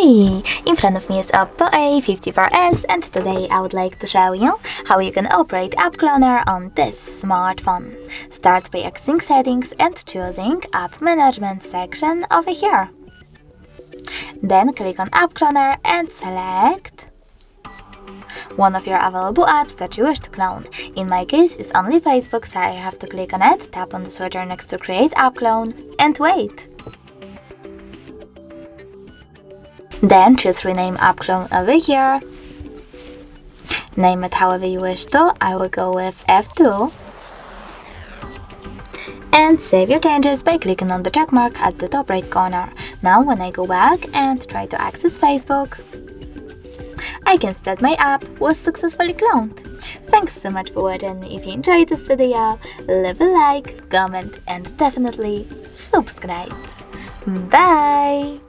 Hi! In front of me is OPPO A54s, and today I would like to show you how you can operate App Cloner on this smartphone. Start by accessing Settings and choosing App Management section over here. Then click on App Cloner and select one of your available apps that you wish to clone. In my case, it's only Facebook, so I have to click on it, tap on the switcher next to Create App Clone, and wait. Then choose Rename App Clone over here. Name it however you wish to. I will go with F2. And save your changes by clicking on the check mark at the top right corner. Now when I go back and try to access Facebook, I can see that my app was successfully cloned. Thanks so much for watching. If you enjoyed this video, leave a like, comment and definitely subscribe. Bye!